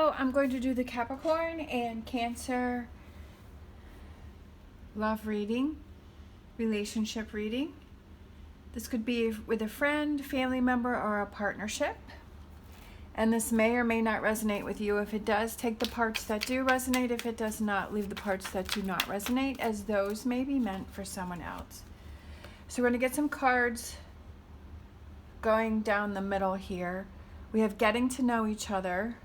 So I'm going to do the Capricorn and Cancer love reading, relationship reading. This could be with a friend, family member, or a partnership. And this may or may not resonate with you. If it does, take the parts that do resonate. If it does not, leave the parts that do not resonate, as those may be meant for someone else. So we're going to get some cards going down the middle here. We have getting to know each other.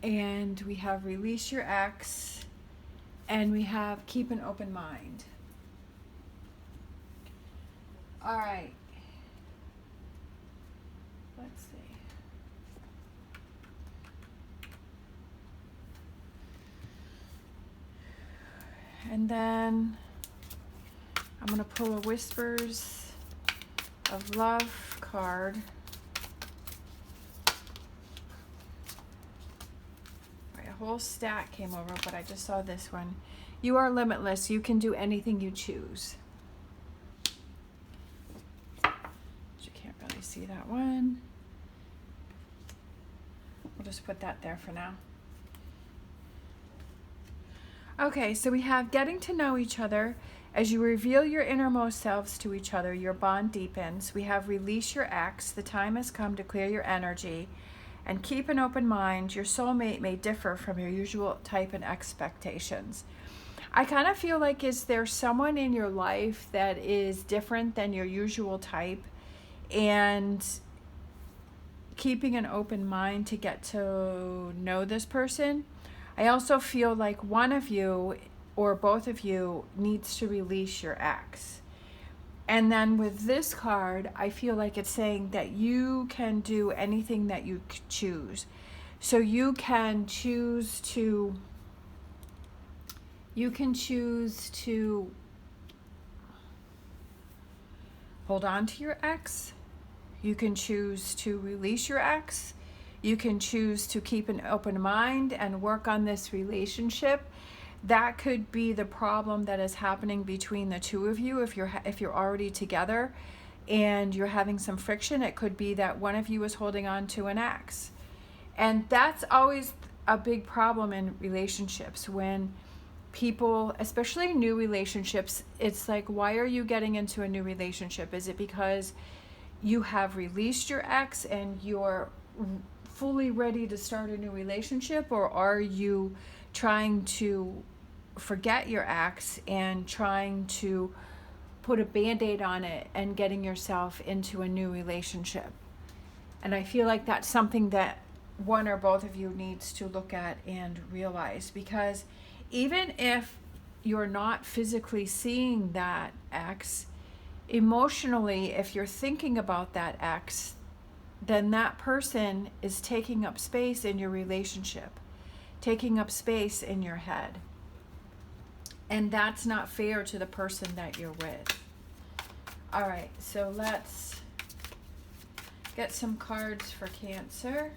And we have release your ex. And we have keep an open mind. All right. Let's see. And then I'm going to pull a Whispers of Love card. All right, a whole stack came over, but I just saw this one. You are limitless. You can do anything you choose. You can't really see that one. We'll just put that there for now. Okay, so we have getting to know each other. As you reveal your innermost selves to each other, your bond deepens. We have release your ex. The time has come to clear your energy. And keep an open mind. Your soulmate may differ from your usual type and expectations. I kind of feel like, is there someone in your life that is different than your usual type? And keeping an open mind to get to know this person. I also feel like one of you or both of you needs to release your ex. And then with this card, I feel like it's saying that you can do anything that you choose. So you can choose to hold on to your ex. You can choose to release your ex. You can choose to keep an open mind and work on this relationship. That could be the problem that is happening between the two of you. If you're already together and you're having some friction, it could be that one of you is holding on to an ex. And that's always a big problem in relationships when people, especially new relationships, it's like, why are you getting into a new relationship? Is it because you have released your ex and you're fully ready to start a new relationship, or are you trying to forget your ex and trying to put a band-aid on it and getting yourself into a new relationship? And I feel like that's something that one or both of you needs to look at and realize, because even if you're not physically seeing that ex, emotionally, if you're thinking about that ex, then that person is taking up space in your relationship, taking up space in your head. And that's not fair to the person that you're with. All right, so let's get some cards for Cancer.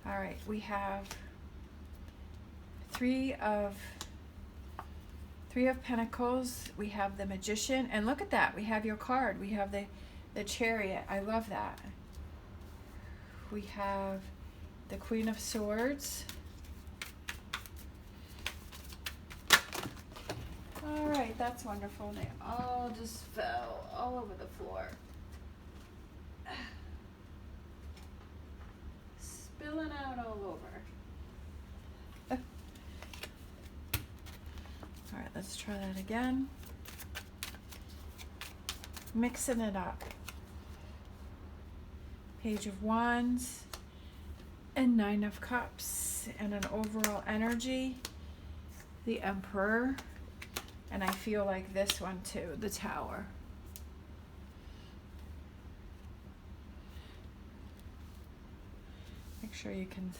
All right, we have Three of Pentacles. We have the Magician, and look at that. We have your card. We have the Chariot. I love that. We have the Queen of Swords. All right, that's wonderful. They all just fell all over the floor. Spilling out all over. All right, let's try that again. Mixing it up. Page of Wands and Nine of Cups, and an overall energy, the Emperor, and I feel like this one too, the Tower. Make sure you can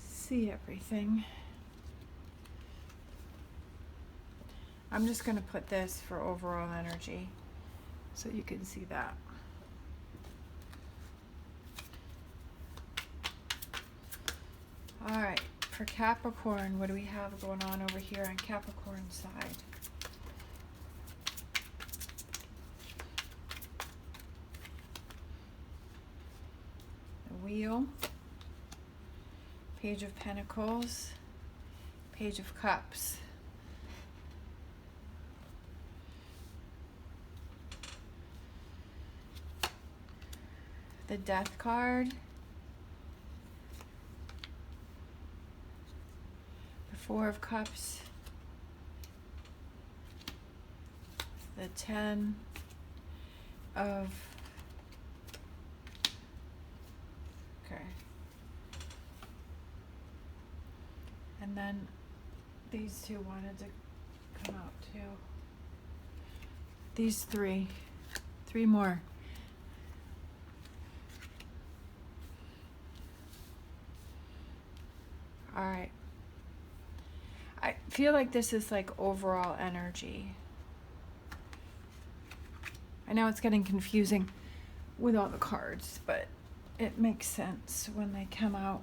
see everything. I'm just going to put this for overall energy so you can see that. All right, for Capricorn, what do we have going on over here on Capricorn's side? Wheel, Page of Pentacles, Page of Cups. The Death card. The Four of Cups. The Ten of... Okay. And then these two wanted to come out too. These three more. All right. I feel like this is like overall energy. I know it's getting confusing with all the cards, but it makes sense when they come out.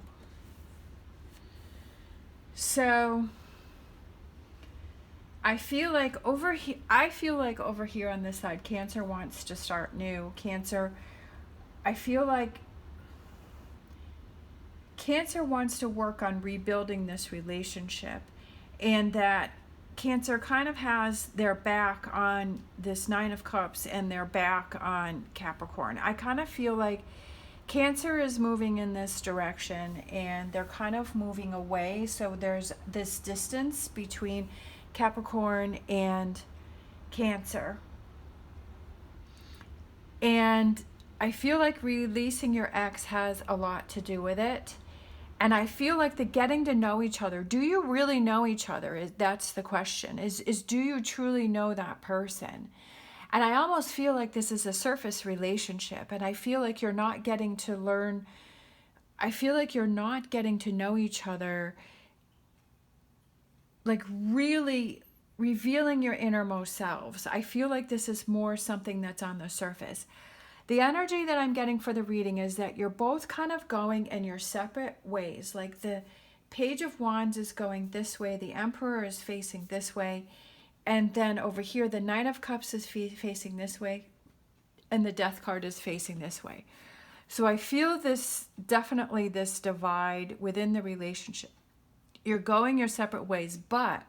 So I feel like over here on this side, Cancer wants to start new. Cancer, I feel like Cancer wants to work on rebuilding this relationship, and that Cancer kind of has their back on this Nine of Cups and their back on Capricorn. I kind of feel like Cancer is moving in this direction and they're kind of moving away. So there's this distance between Capricorn and Cancer. And I feel like releasing your ex has a lot to do with it. And I feel like the getting to know each other. Do you really know each other? That's the question. Is do you truly know that person? And I almost feel like this is a surface relationship. And I feel like you're not getting to learn. I feel like you're not getting to know each other. Like really revealing your innermost selves. I feel like this is more something that's on the surface. The energy that I'm getting for the reading is that you're both kind of going in your separate ways. Like the Page of Wands is going this way, the Emperor is facing this way, and then over here the Knight of Cups is facing this way, and the Death card is facing this way. So I feel this, definitely this divide within the relationship. You're going your separate ways, but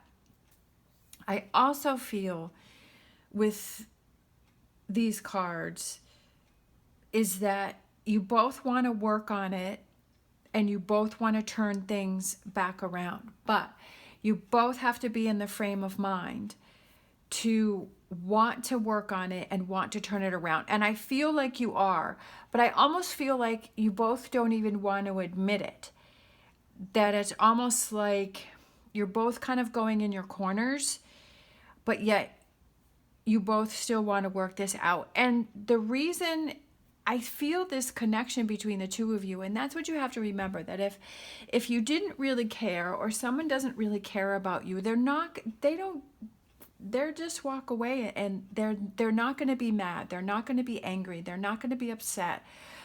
I also feel with these cards is that you both want to work on it and you both want to turn things back around. But you both have to be in the frame of mind to want to work on it and want to turn it around. And I feel like you are, but I almost feel like you both don't even want to admit it. That it's almost like you're both kind of going in your corners, but yet you both still want to work this out. And the reason I feel this connection between the two of you, and that's what you have to remember, that if you didn't really care or someone doesn't really care about you, they're just walk away, and they're not going to be mad. They're not going to be angry. They're not going to be upset.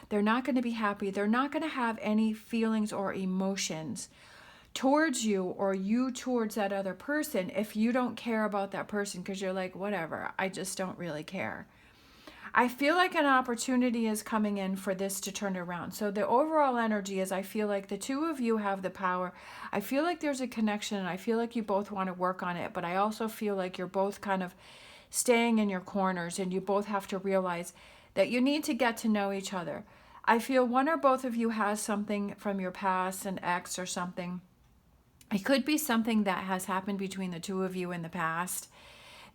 They're not going to be happy. They're not going to have any feelings or emotions towards you or you towards that other person if you don't care about that person, because you're like, whatever, I just don't really care. I feel like an opportunity is coming in for this to turn around. So the overall energy is I feel like the two of you have the power. I feel like there's a connection, and I feel like you both want to work on it, but I also feel like you're both kind of staying in your corners, and you both have to realize that you need to get to know each other. I feel one or both of you has something from your past, an ex or something. It could be something that has happened between the two of you in the past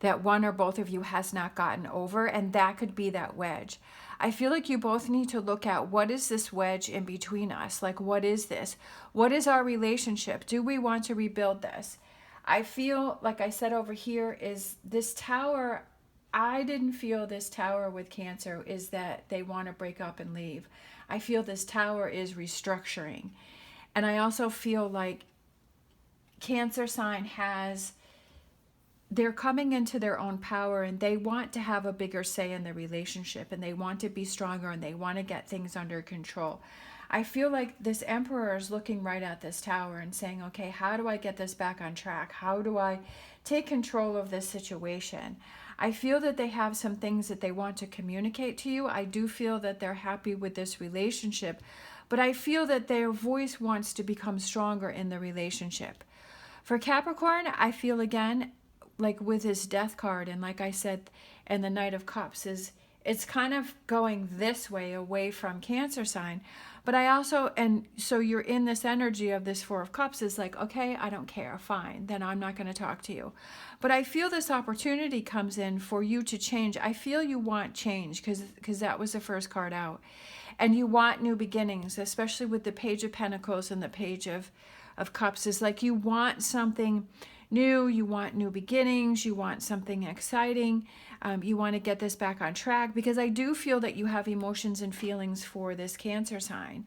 that one or both of you has not gotten over, and that could be that wedge. I feel like you both need to look at, what is this wedge in between us? Like, what is this? What is our relationship? Do we want to rebuild this? I feel, like I said over here, is this tower, I didn't feel this tower with Cancer is that they want to break up and leave. I feel this tower is restructuring. And I also feel like Cancer sign they're coming into their own power, and they want to have a bigger say in the relationship, and they want to be stronger, and they want to get things under control. I feel like this Emperor is looking right at this tower and saying, okay, how do I get this back on track? How do I take control of this situation? I feel that they have some things that they want to communicate to you. I do feel that they're happy with this relationship, but I feel that their voice wants to become stronger in the relationship. For Capricorn, I feel again, like with his death card, and like I said, and the Knight of Cups, is it's kind of going this way away from Cancer sign. But I also, and so you're in this energy of this Four of Cups is like, okay, I don't care, fine, then I'm not going to talk to you. But I feel this opportunity comes in for you to change. I feel you want change because that was the first card out. And you want new beginnings, especially with the Page of Pentacles and the Page of Cups. Is like you want something new, you want new beginnings, you want something exciting. You want to get this back on track, because I do feel that you have emotions and feelings for this Cancer sign,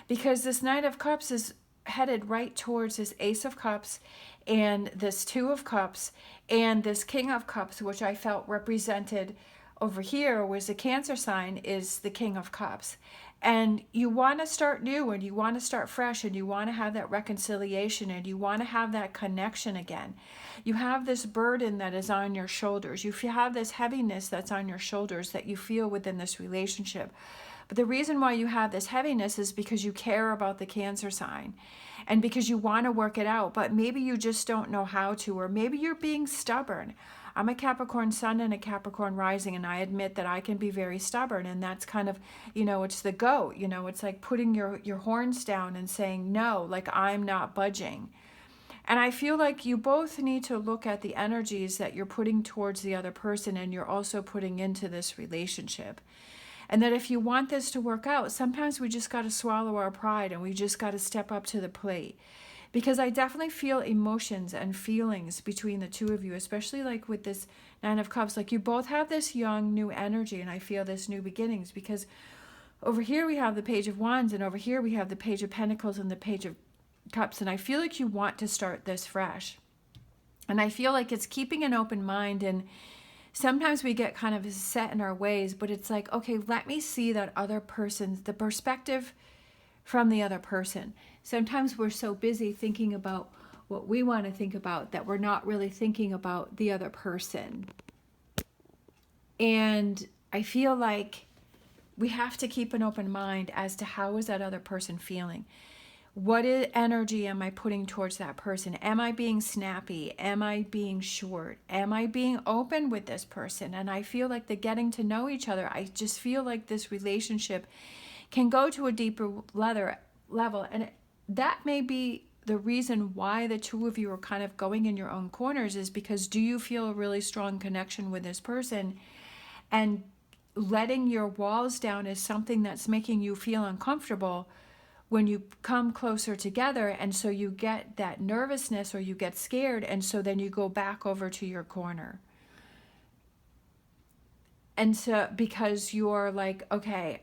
because this Knight of Cups is headed right towards this Ace of Cups and this Two of Cups and this King of Cups, which I felt represented over here was the Cancer sign is the King of Cups. And you want to start new, and you want to start fresh, and you want to have that reconciliation, and you want to have that connection again. You have this burden that is on your shoulders. You have this heaviness that's on your shoulders that you feel within this relationship. But the reason why you have this heaviness is because you care about the Cancer sign and because you want to work it out, but maybe you just don't know how to, or maybe you're being stubborn. I'm a Capricorn sun and a Capricorn rising, and I admit that I can be very stubborn, and that's kind of, it's the goat, it's like putting your horns down and saying no, like I'm not budging. And I feel like you both need to look at the energies that you're putting towards the other person and you're also putting into this relationship. And that if you want this to work out, sometimes we just got to swallow our pride and we just got to step up to the plate. Because I definitely feel emotions and feelings between the two of you, especially like with this Nine of Cups. Like you both have this young, new energy, and I feel this new beginnings. Because over here we have the Page of Wands, and over here we have the Page of Pentacles and the Page of Cups. And I feel like you want to start this fresh. And I feel like it's keeping an open mind, and sometimes we get kind of set in our ways, but it's like, okay, let me see that other person's, the perspective from the other person. Sometimes we're so busy thinking about what we want to think about that we're not really thinking about the other person. And I feel like we have to keep an open mind as to how is that other person feeling. What energy am I putting towards that person? Am I being snappy? Am I being short? Am I being open with this person? And I feel like the getting to know each other, I just feel like this relationship can go to a deeper level. And that may be the reason why the two of you are kind of going in your own corners, is because do you feel a really strong connection with this person, and letting your walls down is something that's making you feel uncomfortable when you come closer together, and so you get that nervousness or you get scared, and so then you go back over to your corner. And so because you're like, okay,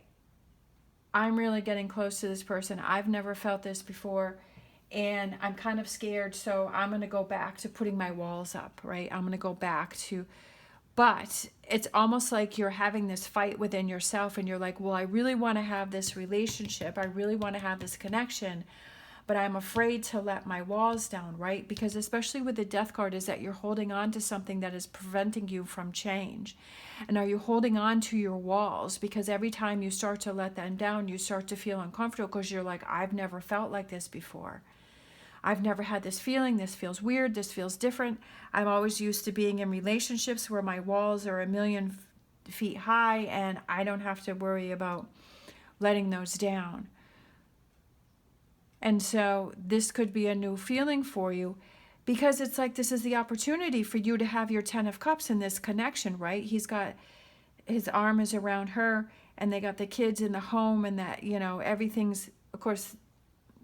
I'm really getting close to this person. I've never felt this before, and I'm kind of scared, so I'm going to go back to putting my walls up, right? I'm going to go back to, but it's almost like you're having this fight within yourself, and you're like, well, I really want to have this relationship. I really want to have this connection, but I'm afraid to let my walls down, right? Because especially with the Death card is that you're holding on to something that is preventing you from change. And are you holding on to your walls? Because every time you start to let them down, you start to feel uncomfortable, because you're like, I've never felt like this before. I've never had this feeling. This feels weird. This feels different. I'm always used to being in relationships where my walls are 1,000,000 feet high, and I don't have to worry about letting those down. And so this could be a new feeling for you, because it's like this is the opportunity for you to have your 10 of Cups in this connection, right? He's got, his arm is around her, and they got the kids in the home, and that, everything's, of course,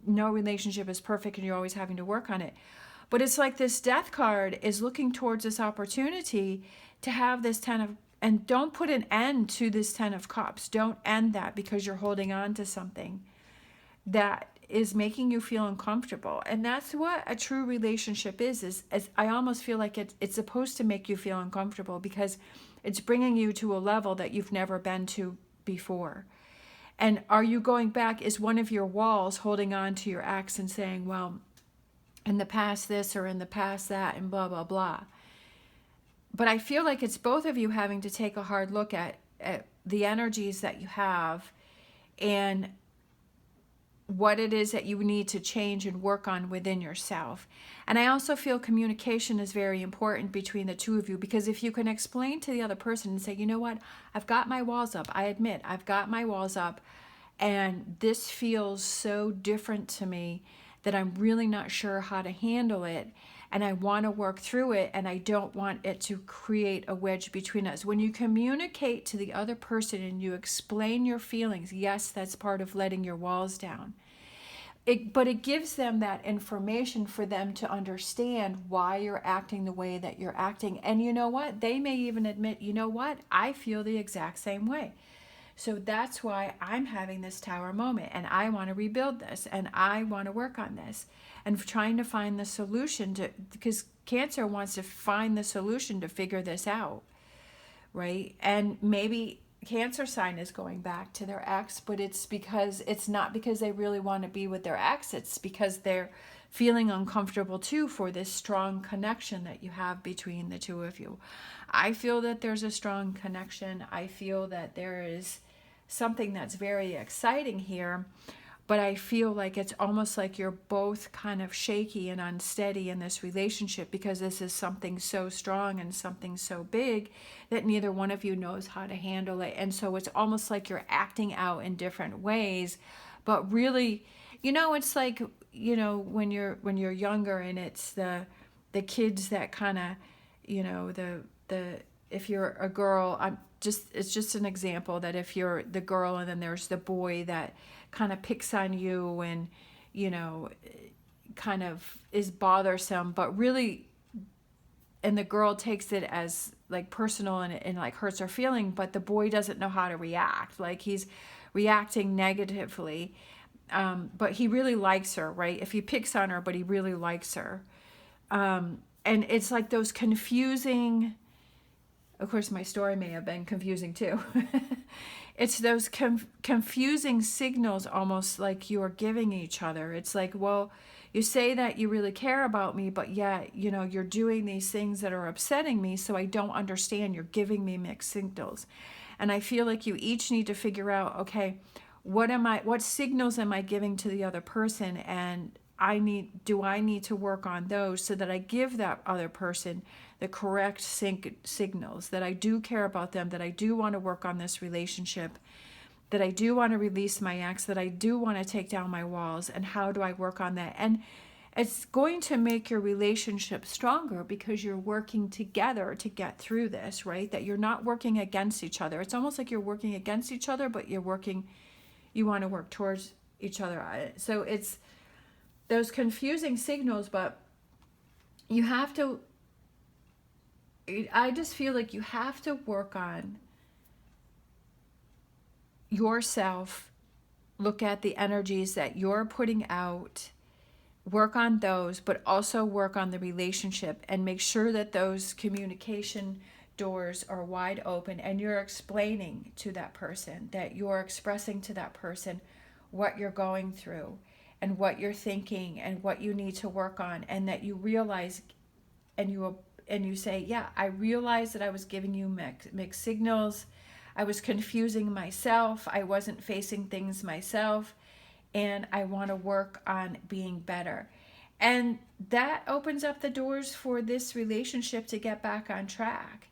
no relationship is perfect and you're always having to work on it. But it's like this Death card is looking towards this opportunity to have this 10 of, and don't put an end to this 10 of Cups. Don't end that because you're holding on to something that is making you feel uncomfortable. And that's what a true relationship is I almost feel like it's supposed to make you feel uncomfortable, because it's bringing you to a level that you've never been to before. And are you going back? Is one of your walls holding on to your ex and saying, well, in the past this or in the past that and blah, blah, blah. But I feel like it's both of you having to take a hard look at the energies that you have, and what it is that you need to change and work on within yourself. And I also feel communication is very important between the two of you, because if you can explain to the other person and say, you know what, I've got my walls up. I admit I've got my walls up, and this feels so different to me that I'm really not sure how to handle it, and I want to work through it, and I don't want it to create a wedge between us. When you communicate to the other person and you explain your feelings, yes, that's part of letting your walls down. But it gives them that information for them to understand why you're acting the way that you're acting. And you know what? They may even admit, you know what? I feel the exact same way. So that's why I'm having this tower moment, and I want to rebuild this, and I want to work on this, and trying to find the solution to, because Cancer wants to find the solution to figure this out, right? And maybe Cancer sign is going back to their ex, but it's not because they really want to be with their ex. It's because they're feeling uncomfortable too for this strong connection that you have between the two of you. I feel that there's a strong connection. I feel that there is something that's very exciting here, but I feel like it's almost like you're both kind of shaky and unsteady in this relationship, because this is something so strong and something so big that neither one of you knows how to handle it. And so it's almost like you're acting out in different ways, but really, it's like, when you're younger, and it's the kids that kind of, if you're a girl, it's just an example that if you're the girl and then there's the boy that kind of picks on you and, kind of is bothersome, but really, and the girl takes it as like personal and like hurts her feeling, but the boy doesn't know how to react. Like he's reacting negatively, but he really likes her, right? If he picks on her, but he really likes her. And it's like those confusing, of course, my story may have been confusing too. It's those confusing signals, almost like you are giving each other. It's like, well, you say that you really care about me, but yet, you're doing these things that are upsetting me, so I don't understand. You're giving me mixed signals. And I feel like you each need to figure out, okay, what signals am I giving to the other person? And do I need to work on those so that I give that other person the correct signals, that I do care about them, that I do want to work on this relationship, that I do want to release my ex, that I do want to take down my walls, and how do I work on that? And it's going to make your relationship stronger because you're working together to get through this, right? That you're not working against each other. It's almost like you're working against each other, but you want to work towards each other. So it's those confusing signals, but you have to, I just feel like you have to work on yourself, look at the energies that you're putting out, work on those, but also work on the relationship and make sure that those communication doors are wide open and you're explaining to that person, that you're expressing to that person what you're going through and what you're thinking and what you need to work on, and that you realize and you say, yeah, I realized that I was giving you mixed signals. I was confusing myself. I wasn't facing things myself, and I want to work on being better. And that opens up the doors for this relationship to get back on track.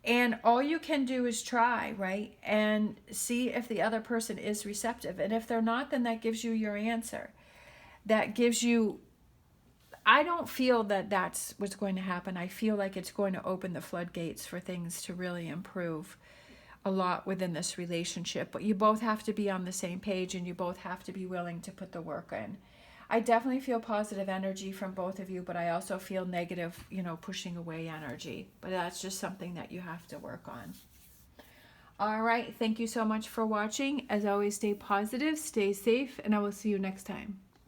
And all you can do is try, right? And see if the other person is receptive. And if they're not, then that gives you your answer. That gives you, I don't feel that that's what's going to happen. I feel like it's going to open the floodgates for things to really improve a lot within this relationship. But you both have to be on the same page, and you both have to be willing to put the work in. I definitely feel positive energy from both of you, but I also feel negative, pushing away energy. But that's just something that you have to work on. All right. Thank you so much for watching. As always, stay positive, stay safe, and I will see you next time.